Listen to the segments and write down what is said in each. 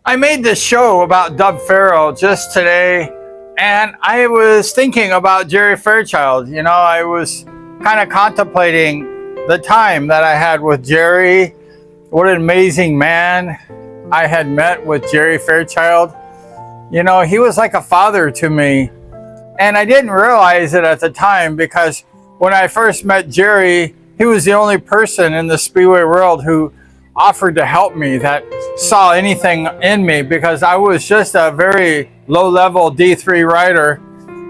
I made this show about Dub Farrell just today, and I was thinking about Jerry Fairchild. You know, I was kind of contemplating the time that I had with Jerry. What an amazing man I had met with Jerry Fairchild. You know, he was like a father to me, and I didn't realize it at the time because when I first met Jerry, he was the only person in the Speedway world who offered to help me, that saw anything in me, because I was just a very low-level D3 rider.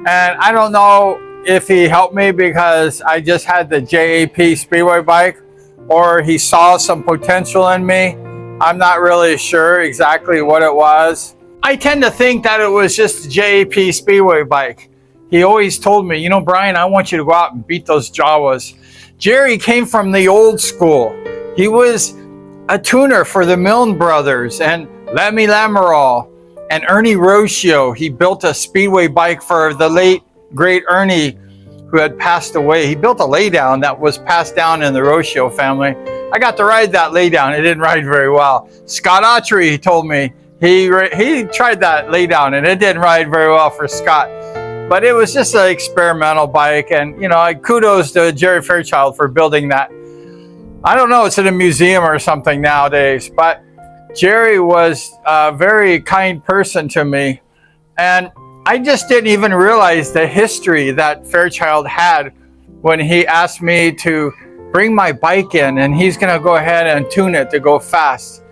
And I don't know if he helped me because I just had the JAP Speedway bike, or he saw some potential in me. I'm not really sure exactly what it was. I tend to think that it was just the JAP Speedway bike. He always told me, you know, Brian, I want you to go out and beat those Jawas. Jerry came from the old school. He was a tuner for the Milne brothers and Lemmy Lamoureux and Ernie Rocio. He built a Speedway bike for the late, great Ernie, who had passed away. He built a laydown that was passed down in the Rocio family. I got to ride that laydown. It didn't ride very well. Scott Autry, he told me, he tried that laydown and it didn't ride very well for Scott. But it was just an experimental bike, and you know, kudos to Jerry Fairchild for building that. I don't know, it's in a museum or something nowadays, but Jerry was a very kind person to me. And I just didn't even realize the history that Fairchild had when he asked me to bring my bike in, and he's gonna go ahead and tune it to go fast.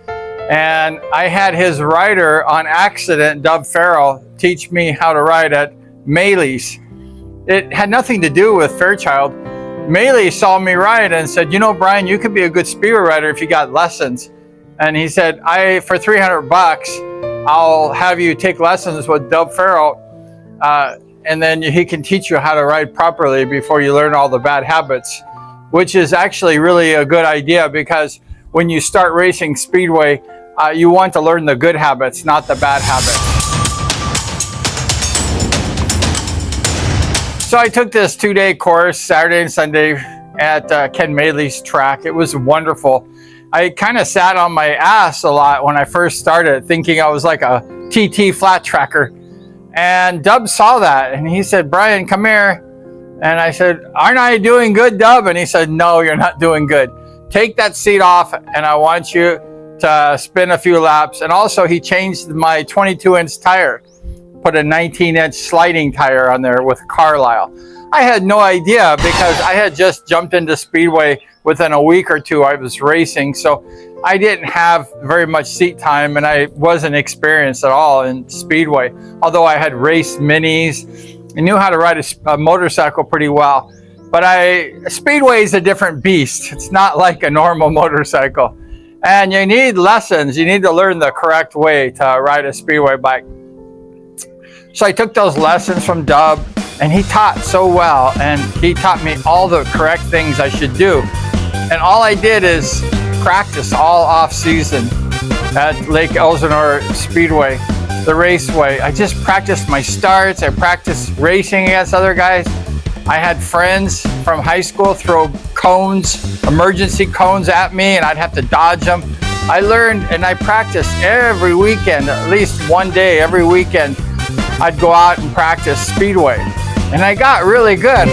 And I had his rider on accident, Dub Farrell, teach me how to ride at Maley's. It had nothing to do with Fairchild. Maley saw me ride and said, you know, Brian, you could be a good Speedway rider if you got lessons. And he said, for $300, I'll have you take lessons with Dub Farrell, and then he can teach you how to ride properly before you learn all the bad habits, which is actually really a good idea, because when you start racing Speedway, you want to learn the good habits, not the bad habits. So I took this 2-day course, Saturday and Sunday, at Ken Maley's track. It was wonderful. I kind of sat on my ass a lot when I first started, thinking I was like a TT flat tracker. And Dub saw that, and he said, Brian, come here. And I said, aren't I doing good, Dub? And he said, no, you're not doing good. Take that seat off, and I want you to spin a few laps. And also, he changed my 22-inch tire. Put a 19-inch sliding tire on there with Carlisle. I had no idea, because I had just jumped into Speedway within a week or two. I was racing, so I didn't have very much seat time, and I wasn't experienced at all in Speedway. Although I had raced minis and knew how to ride a motorcycle pretty well. But Speedway is a different beast. It's not like a normal motorcycle. And you need lessons. You need to learn the correct way to ride a Speedway bike. So I took those lessons from Dub, and he taught so well, and he taught me all the correct things I should do. And all I did is practice all off season at Lake Elsinore Speedway, the raceway. I just practiced my starts. I practiced racing against other guys. I had friends from high school throw cones, emergency cones at me, and I'd have to dodge them. I learned and I practiced every weekend, at least one day every weekend. I'd go out and practice Speedway, and I got really good.